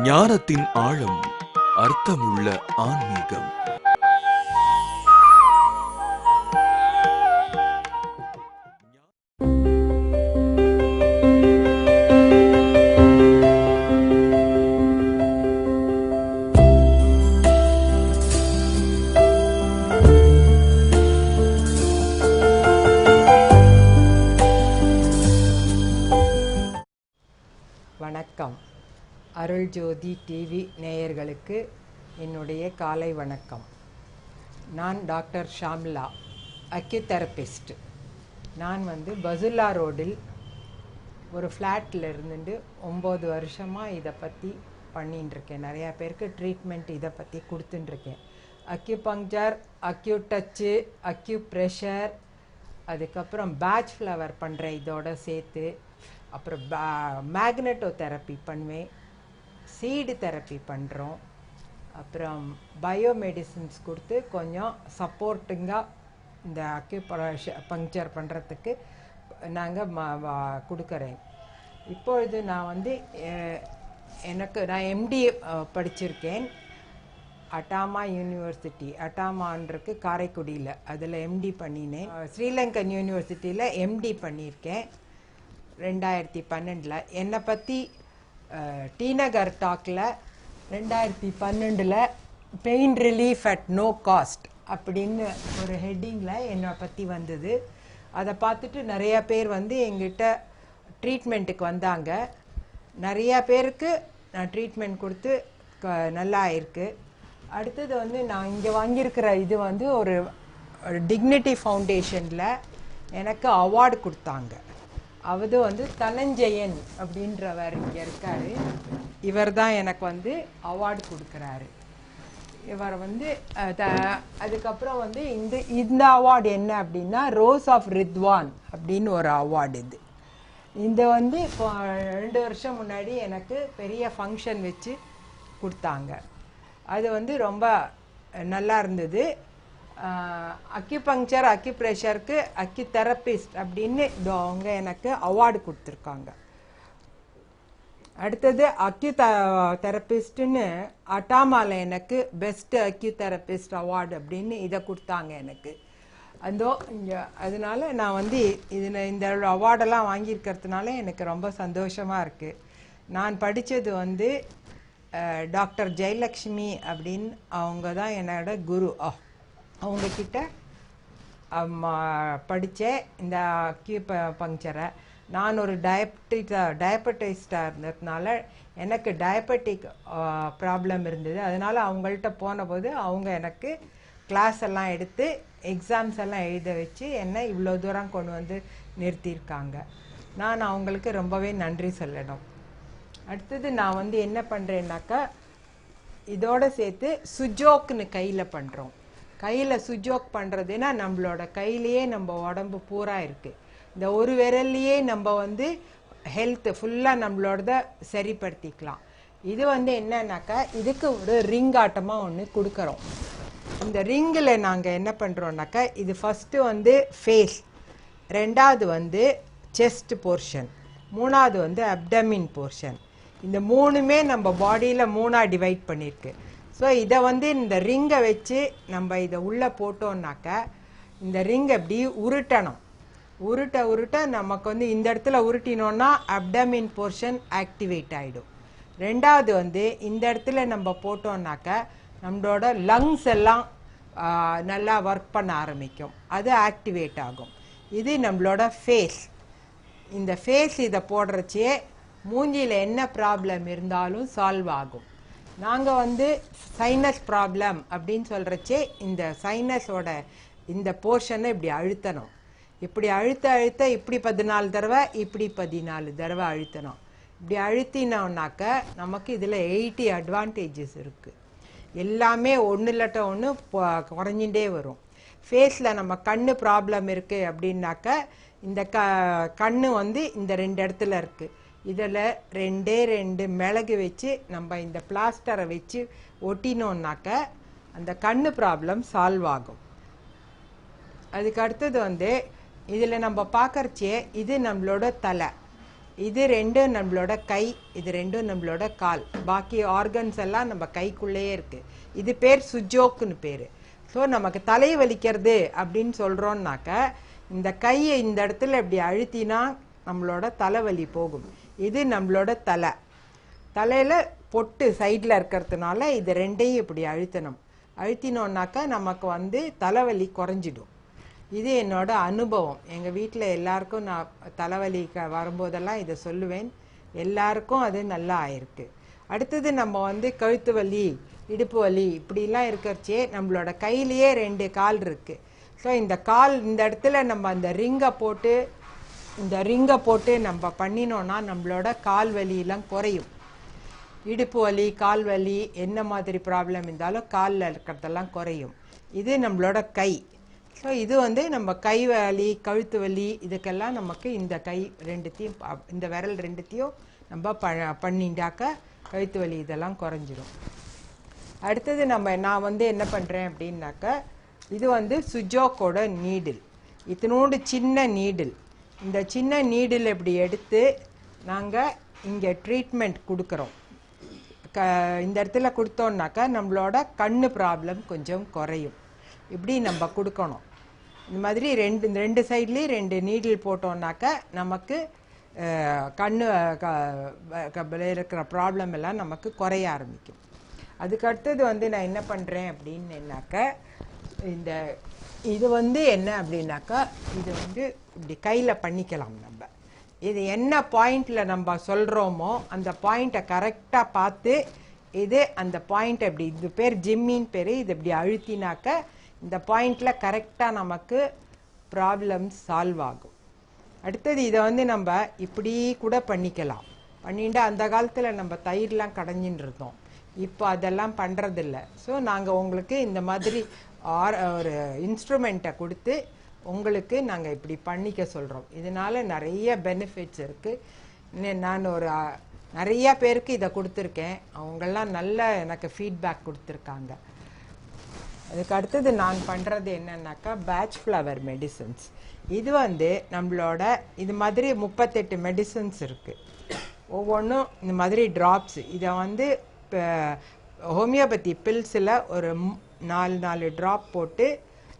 ஞானத்தின் ஆழம், அர்த்தமுள்ள ஆன்மீகம். வணக்கம். அருள் ஜோதி டிவி நேயர்களுக்கு என்னுடைய காலை வணக்கம். நான் டாக்டர் ஷாம்லா, அக்யூதெரபிஸ்ட். நான் பசுல்லா ரோடில் ஒரு ஃப்ளாட்டில் இருந்துட்டு 9 வருஷமாக இதை பற்றி பண்ணிட்டுருக்கேன். நிறையா பேருக்கு ட்ரீட்மெண்ட் இதை பற்றி கொடுத்துட்டுருக்கேன். Acupuncture, acu touch, acupressure, அதுக்கப்புறம் பேட்ச் ஃப்ளவர் பண்ணுறேன் இதோட சேர்த்து. அப்புறம் மேக்னெட்டோ தெரப்பி பண்ணுவேன், சீடு தெரப்பி பண்ணுறோம். அப்புறம் பயோமெடிசின்ஸ் கொடுத்து கொஞ்சம் சப்போர்ட்டிங்காக இந்த பங்க்சர் பண்ணுறதுக்கு நாங்கள் கொடுக்குறேன். இப்பொழுது நான் நான் எம்டி படிச்சிருக்கேன். அட்டாமா யூனிவர்சிட்டி, அட்டாமான்றிருக்கு காரைக்குடியில், அதில் எம்டி பண்ணினேன். ஸ்ரீலங்கன் யூனிவர்சிட்டியில் எம்டி பண்ணியிருக்கேன் 2012. என்னை பற்றி டிநகர் டாக்கில் 2012 pain relief at no cost அப்படின்னு ஒரு ஹெட்டிங்கில் என்னை பற்றி வந்தது. அதை பார்த்துட்டு நிறையா பேர் எங்கிட்ட ட்ரீட்மெண்ட்டுக்கு வந்தாங்க. நிறையா பேருக்கு நான் ட்ரீட்மெண்ட் கொடுத்து நல்லா ஆயிருக்கு. அடுத்தது நான் இங்கே வாங்கியிருக்கிற இது ஒரு டிக்னிட்டி ஃபவுண்டேஷனில் எனக்கு அவார்டு கொடுத்தாங்க. அது தனஞ்சயன் அப்படின்றவர் இங்கே இருக்கார். இவர் தான் எனக்கு அவார்டு கொடுக்குறாரு. இவர் அதுக்கப்புறம் இந்த அவார்டு என்ன அப்படின்னா ரோஸ் ஆஃப் ரித்வான் அப்படின்னு ஒரு அவார்டு. இந்த இப்போ 2 வருஷம் முன்னாடி எனக்கு பெரிய ஃபங்க்ஷன் வச்சு கொடுத்தாங்க. அது ரொம்ப நல்லா இருந்தது. அக்யூபங்க்சர், அக்யூப்ரெஷருக்கு அக்யூதெரபிஸ்ட் அப்படின்னு அவங்க எனக்கு அவார்டு கொடுத்துருக்காங்க. அடுத்தது அக்யூதெரபிஸ்ட்னு அட்டாமாவில் எனக்கு பெஸ்ட் அக்யூதெரபிஸ்ட் அவார்டு அப்படின்னு இதை கொடுத்தாங்க எனக்கு. அதனால நான் இதில் இந்த அவார்டெல்லாம் வாங்கியிருக்கிறதுனால எனக்கு ரொம்ப சந்தோஷமாக இருக்குது. நான் படித்தது டாக்டர் ஜெயலக்ஷ்மி அப்படின்னு அவங்க தான் என்னோட குரு. அவங்கக்கிட்ட படித்தேன் இந்த அக்யூபங்க்சரை. நான் ஒரு டயபெட்டிஸ்டாக இருந்ததுனால எனக்கு டயபெட்டிக் ப்ராப்ளம் இருந்தது. அதனால் அவங்கள்ட்ட போனபோது அவங்க எனக்கு கிளாஸ் எல்லாம் எடுத்து எக்ஸாம்ஸ் எல்லாம் எழுத வச்சு என்னை இவ்வளோ தூரம் கொண்டு நிறுத்தியிருக்காங்க. நான் அவங்களுக்கு ரொம்பவே நன்றி சொல்லணும். அடுத்தது நான் என்ன பண்ணுறேன்னாக்கா இதோடு சேர்த்து சுஜோக்குன்னு கையில் பண்ணுறோம். கையில் சுஜோக் பண்ணுறதுன்னா நம்மளோட கையிலேயே நம்ம உடம்பு பூரா இருக்குது. இந்த ஒரு விரல்லையே நம்ம ஹெல்த்து ஃபுல்லாக நம்மளோட சரிப்படுத்திக்கலாம். இது என்னன்னாக்கா இதுக்கு ஒரு ரிங் ஆட்டமாக ஒன்று கொடுக்குறோம். இந்த ரிங்கில் நாங்கள் என்ன பண்ணுறோன்னாக்கா இது ஃபஸ்ட்டு ஃபேஸ், ரெண்டாவது செஸ்ட் போர்ஷன், மூணாவது அப்டமின் போர்ஷன். இந்த மூணுமே நம்ம பாடியில் 3ஆக டிவைட் பண்ணியிருக்கு. ஸோ இதை இந்த ரிங்கை வச்சு நம்ம இதை உள்ளே போட்டோம்னாக்கா இந்த ரிங் எப்படி உருட்டணும். உருட்ட நமக்கு இந்த இடத்துல உருட்டினோன்னா அப்டமின் போர்ஷன் ஆக்டிவேட் ஆகிடும். ரெண்டாவது இந்த இடத்துல நம்ம போட்டோம்னாக்கா நம்மளோட லங்ஸ் எல்லாம் நல்லா ஒர்க் பண்ண ஆரம்பிக்கும், அது ஆக்டிவேட் ஆகும். இது நம்மளோட ஃபேஸ். இந்த ஃபேஸ் இதை போடுறச்சே மூஞ்சியில் என்ன ப்ராப்ளம் இருந்தாலும் சால்வ் ஆகும். நாங்கள் சைனஸ் ப்ராப்ளம் அப்படின்னு சொல்கிறச்சே இந்த சைனஸோட இந்த போர்ஷனை இப்படி அழுத்தணும். இப்படி அழுத்த இப்படி 14 தடவை, இப்படி 14 தடவை அழுத்தணும். இப்படி அழுத்தினோம்னாக்க நமக்கு இதில் 80 அட்வான்டேஜஸ் இருக்குது. எல்லாமே ஒன்று இல்லாட்ட ஒன்று குறைஞ்சிட்டே வரும். ஃபேஸில் நம்ம கண்ணு ப்ராப்ளம் இருக்குது அப்படின்னாக்க இந்த கண்ணு இந்த 2 இடத்துல இருக்குது. இதில் 2 மிளகு வச்சு நம்ம இந்த பிளாஸ்டரை வச்சு ஒட்டினோன்னாக்க அந்த கண்ணு ப்ராப்ளம் சால்வ் ஆகும். அதுக்கு அடுத்தது இதில் நம்ம பார்க்கறச்சே இது நம்மளோட தலை. இது ரெண்டும் நம்மளோட கை, இது ரெண்டும் நம்மளோட கால். பாக்கி ஆர்கன்ஸ் எல்லாம் நம்ம கைக்குள்ளேயே இருக்கு. இது பேர் சுஜோக்குன்னு பேரு. ஸோ நமக்கு தலை வலிக்கிறது அப்படின்னு சொல்றோம்னாக்க இந்த கையை இந்த இடத்துல இப்படி அழுத்தினா நம்மளோட தலைவலி போகும். இது நம்மளோட தலை. தலையில பொட்டு சைட்ல இருக்கிறதுனால இது ரெண்டையும் இப்படி அழுத்தணும். அழுத்தினோம்னாக்கா நமக்கு தலைவலி குறைஞ்சிடும். இது என்னோட அனுபவம். எங்கள் வீட்டில் எல்லாருக்கும் நான் தலைவலி வரும்போதெல்லாம் இதை சொல்லுவேன். எல்லாருக்கும் அது நல்லா ஆயிருக்கு. அடுத்தது நம்ம கழுத்து வலி, இடுப்பு வலி இப்படிலாம் இருக்கிறச்சே நம்மளோட கையிலேயே 2 கால் இருக்குது. ஸோ இந்த கால் இந்த இடத்துல நம்ம அந்த ரிங்கை போட்டு நம்ம பண்ணினோன்னா நம்மளோட கால் வலியெல்லாம் குறையும். இடுப்பு வலி, கால் வலி, என்ன மாதிரி ப்ராப்ளம் இருந்தாலும் காலில் இருக்கிறதெல்லாம் குறையும். இது நம்மளோட கை. ஸோ இது நம்ம கை வலி, கழுத்து வலி இதுக்கெல்லாம் நமக்கு இந்த கை ரெண்டுத்தையும், இந்த விரல் ரெண்டுத்தையும் நம்ம பண்ணிட்டாக்க கழுத்து வலி இதெல்லாம் குறைஞ்சிரும். அடுத்தது நான் என்ன பண்ணுறேன் அப்படின்னாக்கா, இது சுஜோக்கோட நீடில். இத்தினோண்டு சின்ன நீடில். இந்த சின்ன நீடில் இப்படி எடுத்து நாங்கள் இங்கே ட்ரீட்மெண்ட் கொடுக்குறோம். இந்த இடத்துல கொடுத்தோம்னாக்கா நம்மளோட கண்ணு ப்ராப்ளம் கொஞ்சம் குறையும். இப்படி நம்ம கொடுக்கணும். இந்த மாதிரி ரெண்டு சைட்லேயும் 2 நீடில் போட்டோம்னாக்கா நமக்கு கண்ணு இருக்கிற ப்ராப்ளம் எல்லாம் நமக்கு குறைய ஆரம்பிக்கும். அதுக்கடுத்தது நான் என்ன பண்ணுறேன் அப்படின்னாக்கா, இது என்ன அப்படின்னாக்கா, இது இப்படி கையில் பண்ணிக்கலாம். நம்ம இது என்ன பாயிண்டில் நம்ம சொல்கிறோமோ அந்த பாயிண்ட்டை கரெக்டாக பார்த்து அந்த பாயிண்ட் இப்படி, இது பேர் ஜிம்மின்னு பேர். இது இப்படி அழுத்தினாக்க இந்த பாயிண்டில் கரெக்டாக நமக்கு ப்ராப்ளம் சால்வ் ஆகும். அடுத்தது இதை நம்ம இப்படி கூட பண்ணிக்கலாம். பண்ணிட்டு அந்த காலத்தில் நம்ம தயிர்லாம் கடைஞ்சின்னு இருந்தோம். இப்போ அதெல்லாம் பண்ணுறதில்ல. ஸோ நாங்கள் உங்களுக்கு இந்த மாதிரி ஒரு இன்ஸ்ட்ருமெண்ட்டை கொடுத்து உங்களுக்கு நாங்கள் இப்படி பண்ணிக்க சொல்கிறோம். இதனால் நிறைய பெனிஃபிட்ஸ் இருக்குது. நான் நிறைய பேருக்கு இதை கொடுத்துருக்கேன். அவங்கெல்லாம் நல்ல எனக்கு ஃபீட்பேக் கொடுத்துருக்காங்க. அதுக்கு அடுத்தது நான் பண்ணுறது என்னன்னாக்கா, பேட்ச் ஃப்ளவர் மெடிசன்ஸ். இது நம்மளோட இது மாதிரி 38 மெடிசன்ஸ் இருக்குது. ஒவ்வொன்றும் இந்த மாதிரி ட்ராப்ஸ். இதை ஹோமியோபதி பில்ஸில் ஒரு 4 ட்ராப் போட்டு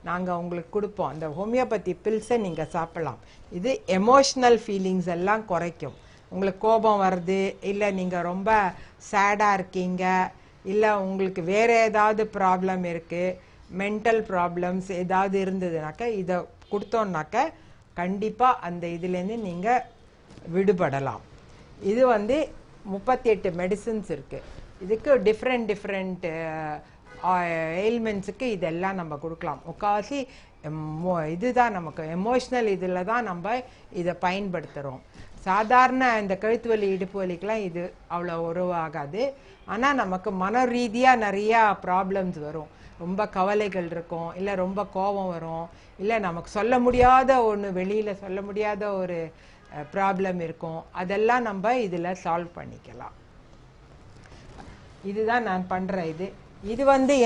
நாங்கள் உங்களுக்கு கொடுப்போம். அந்த ஹோமியோபதி பில்ஸை நீங்கள் சாப்பிடலாம். இது எமோஷ்னல் ஃபீலிங்ஸ் எல்லாம் குறைக்கும். உங்களுக்கு கோபம் வருது, இல்லை நீங்கள் ரொம்ப சேடாக இருக்கீங்க, இல்லை உங்களுக்கு வேறு ஏதாவது ப்ராப்ளம் இருக்குது, மென்டல் ப்ராப்ளம்ஸ் ஏதாவது இருந்ததுனாக்கா இதை கொடுத்தோன்னாக்கா கண்டிப்பாக அந்த இதுலேருந்து நீங்கள் விடுபடலாம். இது 38 மெடிசன்ஸ் இருக்குது. இதுக்கு டிஃப்ரெண்ட் எயில்மெண்ட்ஸுக்கு இதெல்லாம் நம்ம கொடுக்கலாம். முக்கால்வாசி இதுதான் நமக்கு எமோஷ்னல் இதில் தான் நம்ம இதை பயன்படுத்துகிறோம். சாதாரண இந்த கழுத்து வலி, இடுப்பு வலிக்கெலாம் இது அவ்வளோ உருவாகாது. ஆனால் நமக்கு மன ரீதியாக நிறையா ப்ராப்ளம்ஸ் வரும். ரொம்ப கவலைகள் இருக்கும், இல்லை ரொம்ப கோபம் வரும், இல்லை நமக்கு சொல்ல முடியாத ஒன்று, வெளியில் சொல்ல முடியாத ஒரு ப்ராப்ளம் இருக்கும். அதெல்லாம் நம்ம இதில் சால்வ் பண்ணிக்கலாம். இதுதான் நான் பண்ணுற இது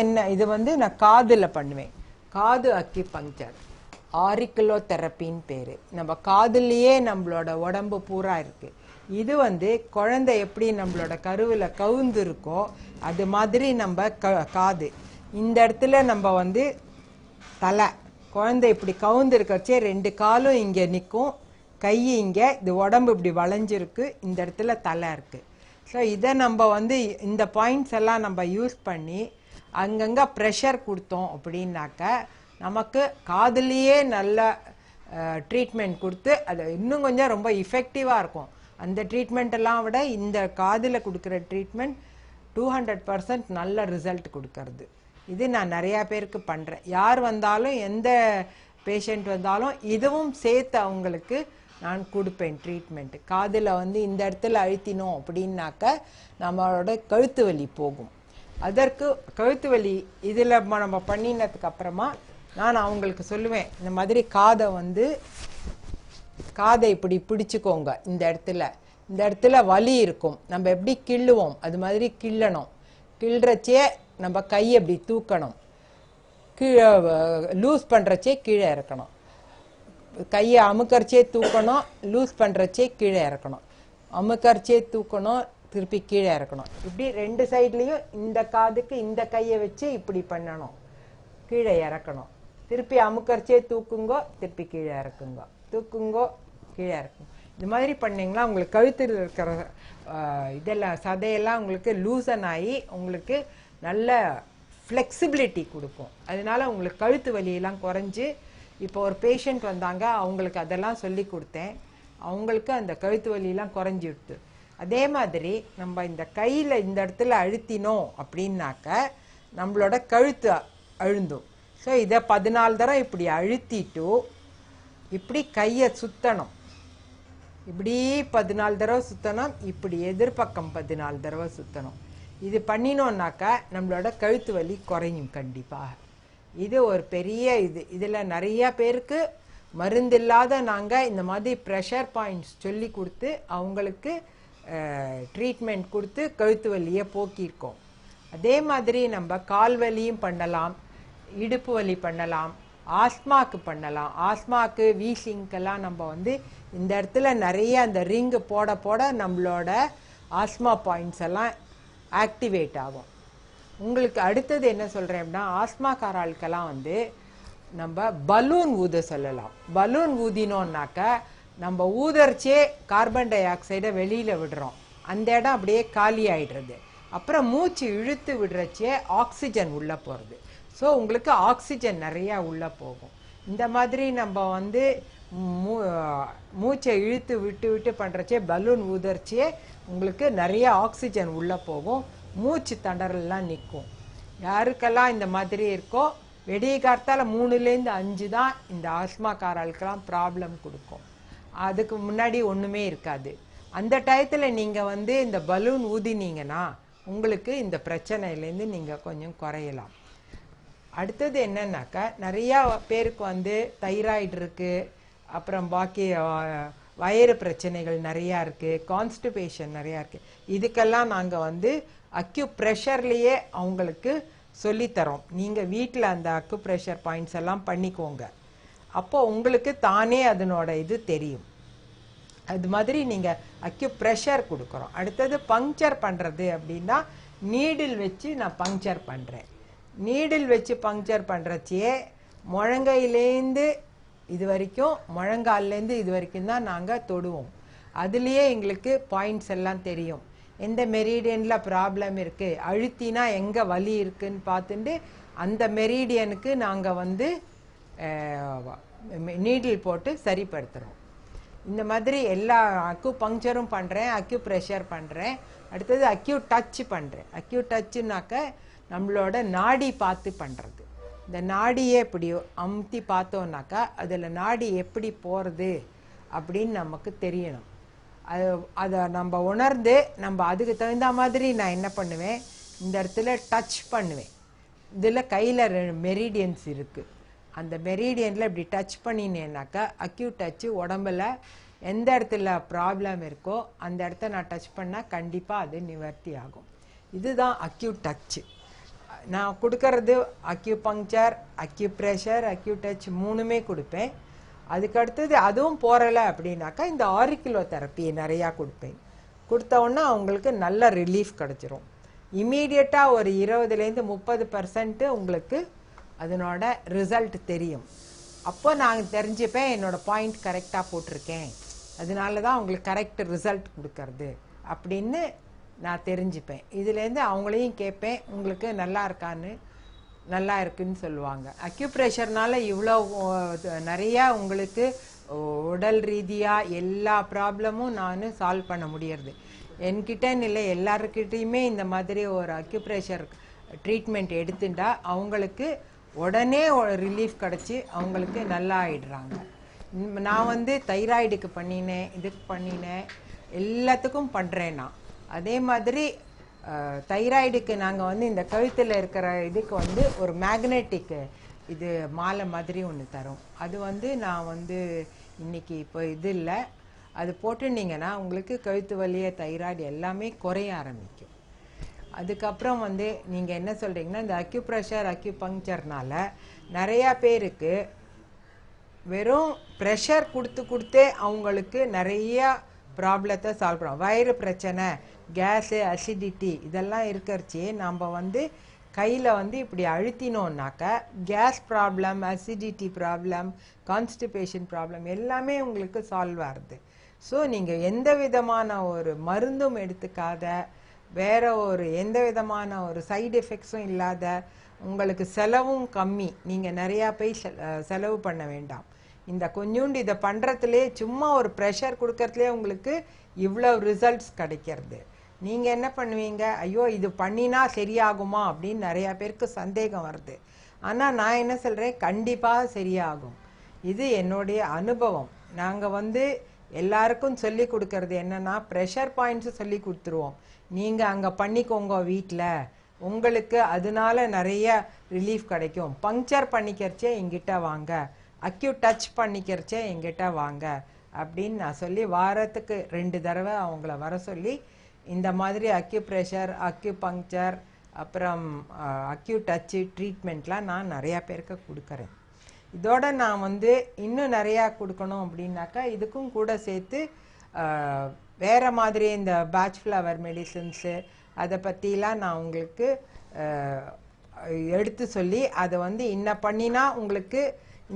என்ன, இது நான் காதில் பண்ணுவேன். காது அக்கி பங்க்சர், ஆரிக்குலோ தெரப்பின்னு பேர். நம்ம காதுலேயே நம்மளோட உடம்பு பூரா இருக்குது. இது குழந்தை எப்படி நம்மளோட கருவில் கவுந்து இருக்கோ அது மாதிரி நம்ம காது இந்த இடத்துல நம்ம தலை, குழந்தை இப்படி கவுந்து இருக்கிறச்சே 2 காலும் இங்கே நிற்கும், கை இங்கே, இது உடம்பு இப்படி வளைஞ்சிருக்கு, இந்த இடத்துல தலை இருக்குது. ஸோ இதை நம்ம இந்த பாயிண்ட்ஸ் எல்லாம் நம்ம யூஸ் பண்ணி அங்கங்கே ப்ரெஷர் கொடுத்தோம் அப்படின்னாக்க நமக்கு காதுலேயே நல்ல ட்ரீட்மெண்ட் கொடுத்து அது இன்னும் கொஞ்சம் ரொம்ப இஃபெக்டிவாக இருக்கும். அந்த ட்ரீட்மெண்ட்டெல்லாம் விட இந்த காதில் கொடுக்குற ட்ரீட்மெண்ட் 200% நல்ல ரிசல்ட் கொடுக்கறது. இது நான் நிறையா பேருக்கு பண்ணுறேன். யார் வந்தாலும், எந்த பேஷண்ட் வந்தாலும் இதுவும் சேர்த்து அவங்களுக்கு நான் கொடுப்பேன் ட்ரீட்மெண்ட். காதில் இந்த இடத்துல அழுத்தினோம் அப்படின்னாக்க நம்மளோட கழுத்து வலி போகும். அதற்கு கழுத்து வலி இதில் நம்ம பண்ணினதுக்கு அப்புறமா நான் அவங்களுக்கு சொல்லுவேன், இந்த மாதிரி காதை இப்படி பிடிச்சிக்கோங்க. இந்த இடத்துல வலி இருக்கும், நம்ம எப்படி கிள்ளுவோம் அது மாதிரி கிள்ளணும். கிள்றச்சே நம்ம கையை அப்படி தூக்கணும், கீழே லூஸ் பண்ணுறச்சே கீழே இறக்கணும். கையை அமுக்கறச்சே தூக்கணும், லூஸ் பண்ணுறச்சே கீழே இறக்கணும். அமுக்கரிச்சே தூக்கணும், திருப்பி கீழே இறக்கணும். இப்படி 2 சைட்லேயும் இந்த காதுக்கு இந்த கையை வச்சு இப்படி பண்ணணும், கீழே இறக்கணும். திருப்பி அமுக்கரிச்சே தூக்குங்கோ, திருப்பி கீழே இறக்குங்கோ, தூக்குங்கோ, கீழே இறக்குங்க. இந்த மாதிரி பண்ணிங்கன்னா உங்களுக்கு கழுத்தில் இருக்கிற இதெல்லாம் சதையெல்லாம் உங்களுக்கு லூசன் ஆகி உங்களுக்கு நல்ல ஃப்ளெக்சிபிலிட்டி கொடுக்கும். அதனால உங்களுக்கு கழுத்து வலியெல்லாம் குறைஞ்சி, இப்போ ஒரு பேஷண்ட் வந்தாங்க, அவங்களுக்கு அதெல்லாம் சொல்லி கொடுத்தேன், அவங்களுக்கு அந்த கழுத்து வலியெல்லாம் குறைஞ்சி விட்டு. அதே மாதிரி நம்ம இந்த கையில் இந்த இடத்துல அழுத்தினோம் அப்படின்னாக்க நம்மளோட கழுத்து அழுந்தும். ஸோ இதை 14 தடவை இப்படி அழுத்திட்டு இப்படி கையை சுற்றணும், இப்படி 14 தடவை சுற்றணும், இப்படி எதிர்பக்கம் 14 தடவை சுற்றணும். இது பண்ணினோன்னாக்கா நம்மளோட கழுத்து வலி குறையும் கண்டிப்பாக. இது ஒரு பெரிய இதில் நிறைய பேருக்கு மருந்தில்லாத நாங்கள் இந்த மாதிரி ப்ரெஷர் பாயிண்ட்ஸ் சொல்லி கொடுத்து அவங்களுக்கு ட்ரீட்மெண்ட் கொடுத்து கழுத்து வலியை போக்கியிருக்கோம். அதே மாதிரி நம்ம கால் வலியும் பண்ணலாம், இடுப்பு வலி பண்ணலாம், ஆஸ்மாக்கு பண்ணலாம். ஆஸ்மாக்கு வீசிங்கெல்லாம் நம்ம வந்து இந்த இடத்துல நிறைய அந்த ரிங்கு போட போட நம்மளோட ஆஸ்மா பாயிண்ட்ஸ் எல்லாம் ஆக்டிவேட் ஆகும். உங்களுக்கு அடுத்தது என்ன சொல்கிறேன் அப்படின்னா, ஆஸ்மாக்காராளுக்கெல்லாம் வந்து நம்ம பலூன் ஊத சொல்லலாம். பலூன் ஊதினோன்னாக்க நம்ம ஊதர்ச்சே கார்பன் டை ஆக்சைடை வெளியில் விடுறோம், அந்த இடம் அப்படியே காலி ஆகிடுறது. அப்புறம் மூச்சு இழுத்து விடுறச்சே ஆக்சிஜன் உள்ளே போகிறது. ஸோ உங்களுக்கு ஆக்சிஜன் நிறையா உள்ளே போகும். இந்த மாதிரி நம்ம வந்து மூச்சை இழுத்து விட்டு விட்டு பண்ணுறச்சே பலூன் ஊதர்ச்சியே உங்களுக்கு நிறைய ஆக்சிஜன் உள்ளே போகும், மூச்சு தண்டரெல்லாம் நிற்கும். யாருக்கெல்லாம் இந்த மாதிரி இருக்கோ வெடிய காலத்தால் 3லேருந்து 5 தான் இந்த ஆஸ்மாக்காரர்களுக்கெல்லாம் ப்ராப்ளம் கொடுக்கும். அதுக்கு முன்னாடி ஒன்றுமே இருக்காது. அந்த டயத்தில் நீங்கள் வந்து இந்த பலூன் ஊதினீங்கன்னா உங்களுக்கு இந்த பிரச்சனையிலேருந்து நீங்கள் கொஞ்சம் குறையலாம். அடுத்தது என்னன்னாக்கா, நிறையா பேருக்கு வந்து தைராய்டு இருக்குது, அப்புறம் பாக்கி வயிறு பிரச்சனைகள் நிறையா இருக்குது, கான்ஸ்டிபேஷன் நிறையா இருக்குது. இதுக்கெல்லாம் நாங்கள் வந்து அக்யூ ப்ரெஷர்லேயே அவங்களுக்கு சொல்லித்தரோம். நீங்கள் வீட்டில் அந்த அக்கு ப்ரெஷர் பாயிண்ட்ஸ் எல்லாம் பண்ணிக்கோங்க, அப்போ உங்களுக்கு தானே அதனோட இது தெரியும். அது மாதிரி நீங்கள் அக்யூ ப்ரெஷர் கொடுக்குறோம். அடுத்தது பங்க்சர் பண்ணுறது அப்படின்னா, நீடில் வச்சு நான் பங்க்சர் பண்ணுறேன். நீடில் வச்சு பங்க்சர் பண்ணுறச்சியே முழங்கையிலேருந்து இது வரைக்கும், முழங்கால்லேருந்து இது வரைக்கும் தான் நாங்கள் தொடுவோம். அதுலேயே எங்களுக்கு பாயிண்ட்ஸ் எல்லாம் தெரியும், எந்த மெரிடியனில் ப்ராப்ளம் இருக்குது, அழுத்தினா எங்கே வலி இருக்குதுன்னு பார்த்துட்டு அந்த மெரிடியனுக்கு நாங்கள் வந்து நீடில் போட்டு சரிப்படுத்துகிறோம். இந்த மாதிரி எல்லா அக்யூ பங்க்சரும் பண்ணுறேன், அக்யூ ப்ரெஷர் பண்ணுறேன். அடுத்தது அக்யூ டச் பண்ணுறேன். அக்யூ டச்சுனாக்க நம்மளோட நாடி பார்த்து பண்ணுறது. இந்த நாடியே இப்படி அமுத்தி பார்த்தோன்னாக்கா அதில் நாடி எப்படி போகிறது அப்படின்னு நமக்கு தெரியணும். அதை நம்ம உணர்ந்து நம்ம அதுக்கு தகுந்த மாதிரி நான் என்ன பண்ணுவேன், இந்த இடத்துல டச் பண்ணுவேன். இதில் கையில் மெரிடியன்ஸ் இருக்குது, அந்த மெரிடியனில் இப்படி டச் பண்ணினேன்னாக்கா அக்யூ டச்சு உடம்புல எந்த இடத்துல ப்ராப்ளம் இருக்கோ அந்த இடத்த நான் டச் பண்ணால் கண்டிப்பாக அது நிவர்த்தி ஆகும். இதுதான் அக்யூ டச்சு. நான் கொடுக்கறது acupuncture, acupressure, acu touch 3மே கொடுப்பேன். அதுக்கடுத்தது அதுவும் போகிறலை அப்படின்னாக்கா இந்த ஆரிக்குலோ தெரப்பி நிறையா கொடுப்பேன். கொடுத்தோன்னா அவங்களுக்கு நல்ல ரிலீஃப் கிடச்சிரும். இம்மீடியட்டாக ஒரு 20-30% உங்களுக்கு அதனோட ரிசல்ட் தெரியும். அப்போ நான் தெரிஞ்சுப்பேன் என்னோடய பாயிண்ட் கரெக்டாக போட்டிருக்கேன், அதனால தான் அவங்களுக்கு கரெக்ட் ரிசல்ட் கொடுக்கறது அப்படின்னு நான் தெரிஞ்சுப்பேன். இதுலேருந்து அவங்களையும் கேட்பேன், உங்களுக்கு நல்லா இருக்கான்னு. நல்லா இருக்குன்னு சொல்லுவாங்க. அக்யூப்ரெஷர்னால இவ்வளோ நிறையா உங்களுக்கு உடல் ரீதியாக எல்லா ப்ராப்ளமும் நான் சால்வ் பண்ண முடியறது. என்கிட்டன்னு இல்லை, எல்லாருக்கிட்டையுமே இந்த மாதிரி ஒரு அக்யூப்ரெஷர் ட்ரீட்மெண்ட் எடுத்துட்டா அவங்களுக்கு உடனே ரிலீஃப் கிடச்சி அவங்களுக்கு நல்லா ஆயிடுறாங்க. நான் வந்து தைராய்டுக்கு பண்ணினேன், இதுக்கு பண்ணினேன், எல்லாத்துக்கும் பண்ணுறேன் நான். அதே மாதிரி தைராய்டுக்கு நாங்கள் வந்து இந்த கழுத்தில் இருக்கிற இதுக்கு வந்து ஒரு மேக்னெட்டிக் இது மாலை மாதிரி ஒன்று தரோம். அது வந்து நான் வந்து இன்றைக்கி இப்போ இது இல்லை, அது போட்டுட்டிங்கன்னா உங்களுக்கு கழுத்து வலிய தைராய்டு எல்லாமே குறைய ஆரம்பிக்கும். அதுக்கப்புறம் வந்து நீங்கள் என்ன சொல்கிறீங்கன்னா, இந்த அக்யூ ப்ரெஷர் அக்யூ பங்க்சர்னால நிறையா பேருக்கு வெறும் ப்ரெஷர் கொடுத்து கொடுத்தே அவங்களுக்கு நிறையா ப்ராப்ளத்தை சால்வ் பண்ணுவோம். வயிறு பிரச்சனை, கேஸு, அசிடிட்டி இதெல்லாம் இருக்கிறச்சே நம்ம வந்து கையில் வந்து இப்படி அழுத்தினோன்னாக்க gas problem, acidity problem, constipation problem எல்லாமே உங்களுக்கு சால்வ் ஆகுது. ஸோ நீங்கள் எந்த விதமான ஒரு மருந்தும் எடுத்துக்காத, வேற ஒரு எந்த விதமான ஒரு சைடு எஃபெக்ட்ஸும் இல்லாத, உங்களுக்கு செலவும் கம்மி, நீங்கள் நிறையா போய் செலவு பண்ண வேண்டாம். இந்த கொஞ்சோண்டு இதை பண்ணுறதுலே சும்மா ஒரு ப்ரெஷர் கொடுக்கறதுலே உங்களுக்கு இவ்வளோ ரிசல்ட்ஸ் கிடைக்கிறது. நீங்கள் என்ன பண்ணுவீங்க, ஐயோ இது பண்ணினா சரியாகுமா அப்படின்னு நிறையா பேருக்கு சந்தேகம் வருது. ஆனால் நான் என்ன சொல்கிறேன், கண்டிப்பாக சரியாகும். இது என்னுடைய அனுபவம். நாங்கள் வந்து எல்லாருக்கும் சொல்லி கொடுக்கறது என்னன்னா, ப்ரெஷர் பாயிண்ட்ஸு சொல்லி கொடுத்துருவோம். நீங்கள் அங்கே பண்ணிக்கோங்க வீட்டில், உங்களுக்கு அதனால நிறைய ரிலீஃப் கிடைக்கும். பங்க்சர் பண்ணிக்கிறச்சே எங்கிட்ட வாங்க, அக்யூட் டச் பண்ணிக்கிறச்சே எங்கிட்ட வாங்க அப்படின்னு நான் சொல்லி வாரத்துக்கு 2 தடவை அவங்கள வர சொல்லி இந்த மாதிரி அக்யூ ப்ரெஷர், அக்யூ பங்க்சர், அப்புறம் அக்யூ டச்சு ட்ரீட்மெண்ட்லாம் நான் நிறையா பேருக்கு கொடுக்குறேன். இதோட நான் வந்து இன்னும் நிறையா கொடுக்கணும் அப்படின்னாக்கா இதுக்கும் கூட சேர்த்து வேறு மாதிரி இந்த பேட்ச் ஃப்ளவர் மெடிசன்ஸு அதை பற்றிலாம் நான் உங்களுக்கு எடுத்து சொல்லி அதை வந்து இன்ன பண்ணினா உங்களுக்கு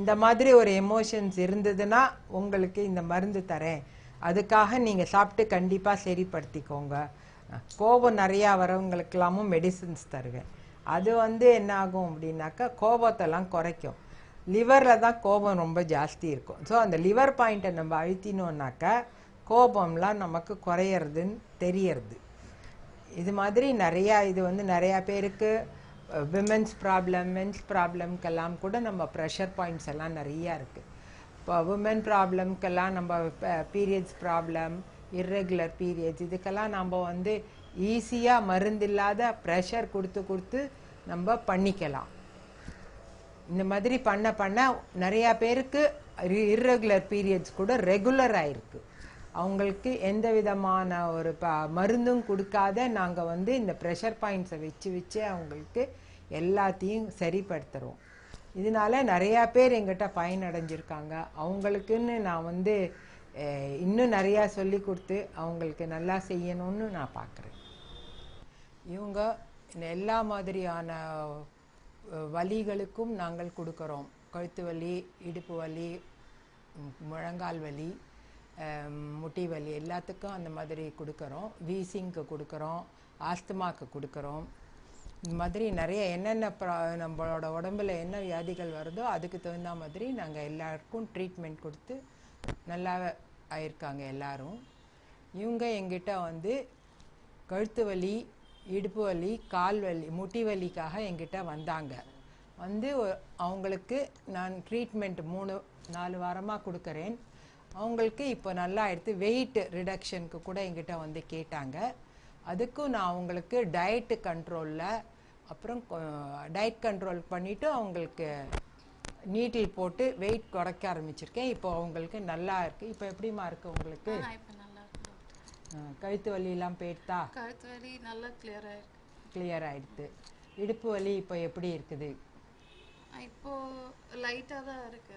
இந்த மாதிரி ஒரு எமோஷன்ஸ் இருந்ததுன்னா உங்களுக்கு இந்த மருந்து தரேன், அதுக்காக நீங்கள் சாப்பிட்டு கண்டிப்பாக சரிப்படுத்திக்கோங்க. கோபம் நிறையா வரவங்களுக்கெல்லாமும் மெடிசன்ஸ் தருவேன். அது வந்து என்ன ஆகும் அப்படின்னாக்கா கோபத்தெல்லாம் குறைக்கும். லிவரில் தான் கோபம் ரொம்ப ஜாஸ்தி இருக்கும். ஸோ அந்த லிவர் பாயிண்ட்டை நம்ம அழுத்தினோன்னாக்கா கோபம்லாம் நமக்கு குறையிறதுன்னு தெரியறது. இது மாதிரி நிறையா இது வந்து நிறையா பேருக்கு விமென்ஸ் ப்ராப்ளம், மென்ஸ் ப்ராப்ளம்க்கெல்லாம் கூட நம்ம ப்ரெஷர் பாயிண்ட்ஸ் எல்லாம் நிறையா இருக்குது. இப்போ விமென் ப்ராப்ளம்க்கெல்லாம் நம்ம பீரியட்ஸ் ப்ராப்ளம், இர்ரெகுலர் பீரியட்ஸ் இதுக்கெல்லாம் நம்ம வந்து ஈஸியாக மருந்தில்லாத ப்ரெஷர் கொடுத்து நம்ம பண்ணிக்கலாம். இந்த மாதிரி பண்ண நிறையா பேருக்கு இர்ரெகுலர் பீரியட்ஸ் கூட ரெகுலர் ஆயிருக்கு. அவங்களுக்கு எந்த விதமான ஒரு மருந்தும் கொடுக்காத நாங்கள் வந்து இந்த ப்ரெஷர் பாயிண்ட்ஸை வச்சு அவங்களுக்கு எல்லாத்தையும் சரிப்படுத்துகிறோம். இதனால நிறையா பேர் எங்கிட்ட பயனடைஞ்சிருக்காங்க. அவங்களுக்குன்னு நான் வந்து இன்னும் நிறையா சொல்லி கொடுத்து அவங்களுக்கு நல்லா செய்யணும்னு நான் பார்க்குறேன். இவங்க எல்லா மாதிரியான வலிகளுக்கும் நாங்கள் கொடுக்குறோம். கழுத்து வலி, இடுப்பு வலி, முழங்கால் வலி, முட்டி வலி எல்லாத்துக்கும் அந்த மாதிரி கொடுக்குறோம். வீசிங்க்கு கொடுக்குறோம், ஆஸ்துமாக்கு கொடுக்குறோம். இந்த மாதிரி நிறைய என்னென்ன நம்மளோட உடம்புல என்ன வியாதிகள் வருதோ அதுக்கு தகுந்த மாதிரி நாங்கள் எல்லாருக்கும் ட்ரீட்மெண்ட் கொடுத்து நல்லா ஆயிருக்காங்க எல்லாரும். இவங்க எங்கிட்ட வந்து கழுத்து வலி, இடுப்பு வலி, கால் வலி, முட்டி வலிக்காக எங்கிட்ட வந்தாங்க. வந்து அவங்களுக்கு நான் ட்ரீட்மெண்ட் 3-4 வாரமாக கொடுக்குறேன். அவங்களுக்கு இப்போ நல்லா எடுத்து வெயிட் ரிடக்ஷனுக்கு கூட எங்கிட்ட வந்து கேட்டாங்க. அதுக்கும் நான் அவங்களுக்கு டயட்டு கண்ட்ரோலில் அப்புறம் டயட் கண்ட்ரோல் பண்ணிவிட்டு அவங்களுக்கு நீட்டில் போட்டு வெயிட் குறைக்க ஆரம்பிச்சிருக்கேன். இப்போ அவங்களுக்கு நல்லா இருக்குது. இப்போ எப்படிமா இருக்குது உங்களுக்கு? கழுத்து வலியெல்லாம் போயிட்டா? கழுத்து வலி நல்லா கிளியர் ஆயிடுது. இடுப்பு வலி இப்போ எப்படி இருக்குது? இப்போ லைட்டாக தான் இருக்கு,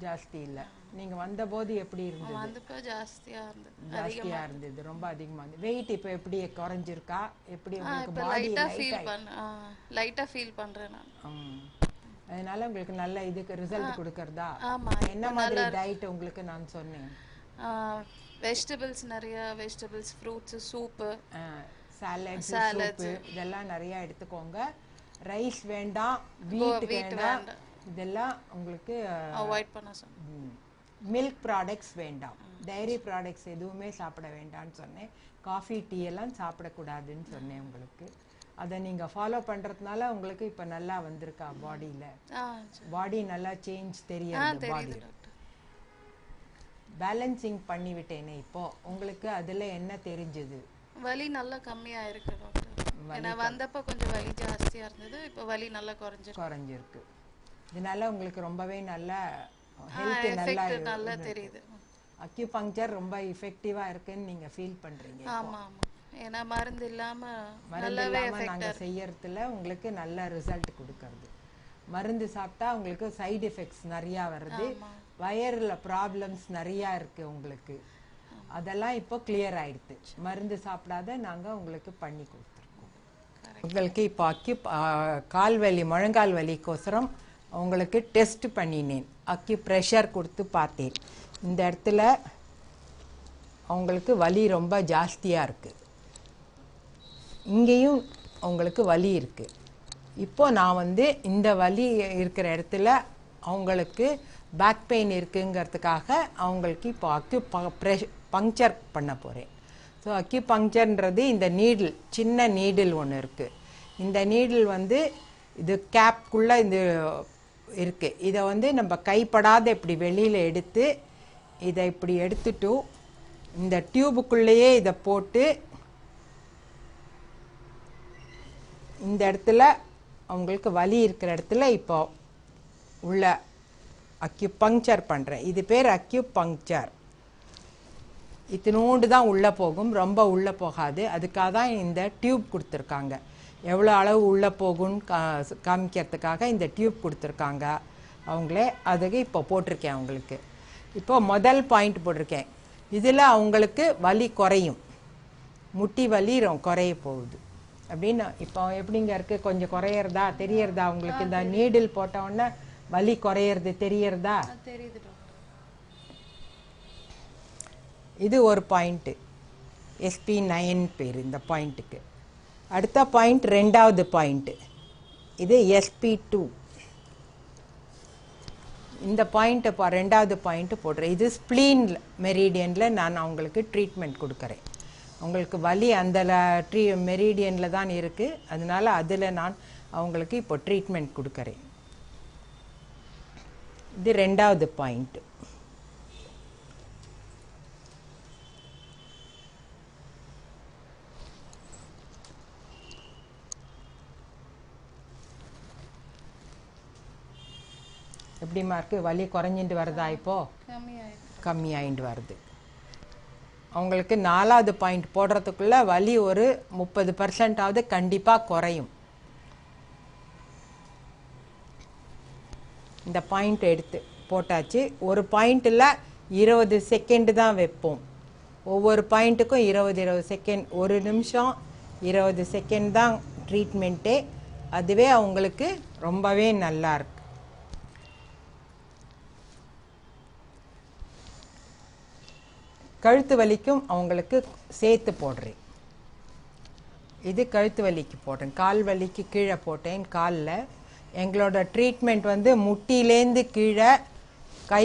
ஜாஸ்தி இல்லை. நீங்கள் வந்தபோது எப்படி இருந்தது? வந்தப்போ ஜாஸ்தியாக இருந்தது, ரொம்ப அதிகமாக இருந்தது. வெயிட் இப்போ எப்படி குறைஞ்சிருக்கா? எப்படி உங்களுக்கு லைட்டாக ஃபீல் பண்ணுறேன் நான். அதனால உங்களுக்கு நல்ல இதுக்கு ரிசல்ட் கொடுக்கறதா? என்ன மாதிரி டயட் உங்களுக்கு நான் சொன்னேன்? வெஜிடபிள்ஸ், நிறைய vegetables, fruits, soup, salads, soup இதெல்லாம் நிறைய எடுத்துக்கோங்க. ரைஸ் வேண்டாம், வீட் வேண்டாம், இதெல்லாம் உங்களுக்கு அவாய்ட் பண்ண சொன்னேன். மில்க் ப்ராடக்ட்ஸ் வேண்டாம், டைரி ப்ராடக்ட்ஸ் எதுவுமே சாப்பிட வேண்டாம்னு சொன்னேன். காஃபி, டீ எல்லாம் சாப்பிடக்கூடாதுன்னு சொன்னேன் உங்களுக்கு. அதை நீங்கள் ஃபாலோ பண்ணுறதுனால உங்களுக்கு இப்போ நல்லா வந்திருக்கா பாடியில்? பாடி நல்லா சேஞ்ச் தெரியாது. பாடி பேலன்சிங் பண்ணி விட்டேனே இப்போ உங்களுக்கு, அதில் என்ன தெரிஞ்சது? வலி நல்லா கம்மியாக இருக்கு டாக்டர். ஏன்னா வந்தப்போ கொஞ்சம் வலி ஜாஸ்தியாக இருந்தது, இப்போ வலி நல்லா குறைஞ்சிருக்கு. இதனால உங்களுக்கு ரொம்பவே நல்ல ஹெல்த் நல்லா தெரியுது. அக்யூபங்க்சர் ரொம்ப எஃபெக்டிவாக இருக்குன்னு நீங்கள் ஃபீல் பண்ணுறீங்க? ஆமாம், ஏன்னா மருந்து இல்லாமல் நாங்கள் செய்யறதுல உங்களுக்கு நல்ல ரிசல்ட் கொடுக்கறது. மருந்து சாப்பிட்டா உங்களுக்கு சைடு எஃபெக்ட்ஸ் நிறையா வருது. வயரில் ப்ராப்ளம்ஸ் நிறையா இருக்குது உங்களுக்கு. அதெல்லாம் இப்போ கிளியர் ஆயிடுது. மருந்து சாப்பிடாத நாங்கள் உங்களுக்கு பண்ணி கொடுத்துருக்கோம். உங்களுக்கு இப்போ கால் வலி முழங்கால் வலிக்கோசரம் உங்களுக்கு டெஸ்ட் பண்ணினேன். ப்ரெஷர் கொடுத்து பார்த்தேன். இந்த இடத்துல அவங்களுக்கு வலி ரொம்ப ஜாஸ்தியாக இருக்குது. இங்கேயும் அவங்களுக்கு வலி இருக்குது. இப்போ நான் இந்த வலி இருக்கிற இடத்துல அவங்களுக்கு பேக் பெயின் இருக்குங்கிறதுக்காக அவங்களுக்கு இப்போ பங்க்சர் பண்ண போகிறேன். ஸோ பங்க்சர்ன்றது இந்த நீடில், சின்ன நீடில் ஒன்று இருக்குது. இந்த நீடில் இது கேப்குள்ளே இது இருக்குது. இதை நம்ம கைப்படாத இப்படி வெளியில் எடுத்து இதை இப்படி எடுத்துட்டு இந்த டியூபுக்குள்ளேயே இதை போட்டு இந்த இடத்துல அவங்களுக்கு வலி இருக்கிற இடத்துல இப்போ உள்ள பங்க்சர் பண்ணுறேன். இது பேர் பங்க்சர். இத்தினோண்டு தான் உள்ளே போகும், ரொம்ப உள்ளே போகாது. அதுக்காக தான் இந்த டியூப் கொடுத்துருக்காங்க. எவ்வளோ அளவு உள்ளே போகும்னு காமிக்கிறதுக்காக இந்த டியூப் கொடுத்துருக்காங்க அவங்களே. அதுக்கு இப்போ போட்டிருக்கேன் அவங்களுக்கு. இப்போ முதல் பாயிண்ட் போட்டிருக்கேன். இதில் அவங்களுக்கு வலி குறையும், முட்டி வலி குறைய போகுது அப்படின்னு. இப்போ எப்படிங்க இருக்குது, கொஞ்சம் குறையிறதா தெரியறதா உங்களுக்கு? இந்த நீடில் போட்ட உடனே வலி குறையிறது தெரியறதா? இது ஒரு பாயிண்ட்டு, SP9 பேர் இந்த பாயிண்ட்டுக்கு. அடுத்த பாயிண்ட் ரெண்டாவது பாயிண்ட்டு, இது SP2. இந்த பாயிண்ட்டை ரெண்டாவது பாயிண்ட்டு போடுறேன். இது ஸ்ப்ளீன் மெரிடியனில் நான் அவங்களுக்கு ட்ரீட்மெண்ட் கொடுக்குறேன். அவங்களுக்கு வலி அந்த மெரிடியனில் தான் இருக்குது. அதனால அதில் நான் அவங்களுக்கு இப்போ ட்ரீட்மெண்ட் கொடுக்குறேன். இது ரெண்டாவது பாயிண்ட்டு. எப்படிமா இருக்கு? வலி குறைஞ்சிட்டு வருதா? இப்போ கம்மியாயிட்டு வருது. அவங்களுக்கு நாலாவது பாயிண்ட் போடுறதுக்குள்ள வலி ஒரு 30% கண்டிப்பாக குறையும். இந்த பாயிண்ட் எடுத்து போட்டாச்சு. ஒரு பாயிண்டில் 20 செகண்ட் தான் வைப்போம். ஒவ்வொரு பாயிண்ட்டுக்கும் 20 செகண்ட், ஒரு நிமிஷம் 20 செகண்ட் தான் ட்ரீட்மெண்ட்டே. அதுவே அவங்களுக்கு ரொம்பவே நல்லா இருக்கு. கழுத்து வலிக்கும் அவங்களுக்கு சேர்த்து போடுறேன். இது கழுத்து வலிக்கு போட்டேன். கால் வலிக்கு கீழே போட்டேன். காலில் எங்களோட ட்ரீட்மெண்ட் முட்டிலேருந்து கீழே கை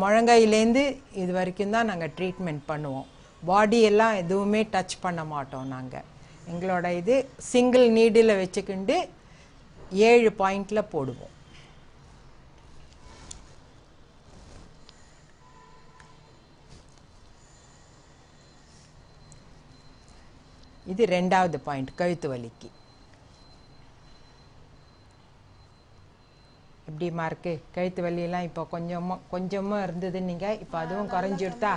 முழங்கையிலேருந்து இது வரைக்கும் தான் நாங்கள் ட்ரீட்மெண்ட் பண்ணுவோம். பாடியெல்லாம் எதுவுமே டச் பண்ண மாட்டோம் நாங்கள். எங்களோட இது சிங்கிள் நீடில் வச்சுக்கிண்டு 7 பாயிண்டில் போடுவோம். இது ரெண்டாவது பாயிண்ட் கழுத்து வலிக்கு. எப்படிமா இருக்கு? கழுத்து வலியெல்லாம் இப்போ கொஞ்சமாக இருந்தது. நீங்கள் இப்போ அதுவும் குறைஞ்சிடுதா?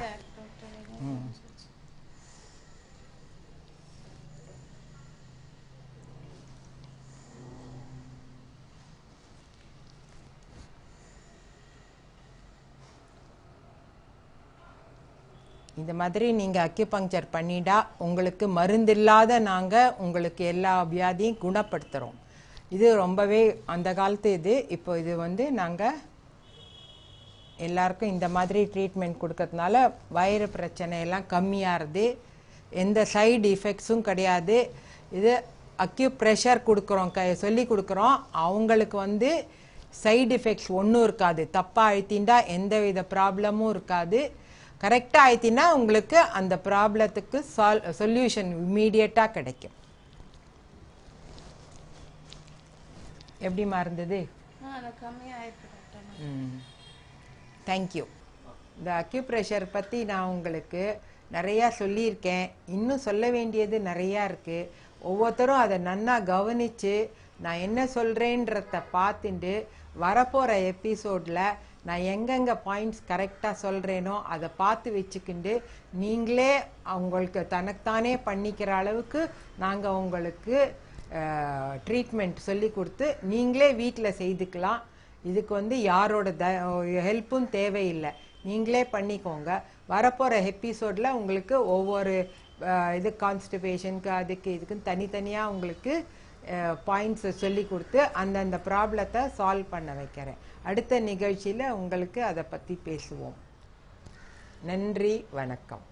இந்த மாதிரி நீங்கள் அக்யூபங்க்சர் பண்ணிட்டா உங்களுக்கு மருந்தில்லாத நாங்கள் உங்களுக்கு எல்லா வியாதியும் குணப்படுத்துகிறோம். இது ரொம்பவே அந்த காலத்து இது. இப்போ இது நாங்கள் எல்லாருக்கும் இந்த மாதிரி ட்ரீட்மெண்ட் கொடுக்கறதுனால வயிறு பிரச்சனையெல்லாம் கம்மியாகிறது. எந்த சைடு எஃபெக்ட்ஸும் கிடையாது. இது ப்ரெஷர் கொடுக்குறோம், சொல்லி கொடுக்குறோம். அவங்களுக்கு சைடு எஃபெக்ட்ஸ் ஒன்றும் இருக்காது. தப்பாக அழுத்திண்டா எந்த வித ப்ராப்ளமும் இருக்காது. கரெக்டாக ஆயிடுத்தின்னா உங்களுக்கு அந்த ப்ராப்ளத்துக்கு சொல்யூஷன் இம்மீடியட்டாக கிடைக்கும். எப்படிமா இருந்தது? தேங்க்யூ. இந்த அக்யூப்ரெஷர் பற்றி நான் உங்களுக்கு நிறையா சொல்லியிருக்கேன். இன்னும் சொல்ல வேண்டியது நிறையா இருக்குது. ஒவ்வொருத்தரும் அதை நன்னா கவனித்து நான் என்ன சொல்கிறேன்றத பார்த்துட்டு வரப்போகிற எபிசோடில் நான் எங்கெங்கே பாயிண்ட்ஸ் கரெக்டாக சொல்கிறேனோ அதை பார்த்து வச்சுக்கிண்டு நீங்களே அவங்களுக்கு தனக்குத்தானே பண்ணிக்கிற அளவுக்கு நாங்கள் உங்களுக்கு ட்ரீட்மெண்ட் சொல்லி கொடுத்து நீங்களே வீட்டில் செய்துக்கலாம். இதுக்கு யாரோட ஹெல்ப்பும் தேவையில்லை. நீங்களே பண்ணிக்கோங்க. வரப்போகிற எபிசோடில் உங்களுக்கு ஒவ்வொரு இது கான்ஸ்டிபேஷனுக்கு அதுக்கு இதுக்குன்னு தனித்தனியாக உங்களுக்கு பாயிண்ட்ஸை சொல்லி கொடுத்து அந்தந்த ப்ராப்ளத்தை சால்வ் பண்ண வைக்கிறேன். அடுத்த நிகழ்ச்சியில் உங்களுக்கு அதை பற்றி பேசுவோம். நன்றி, வணக்கம்.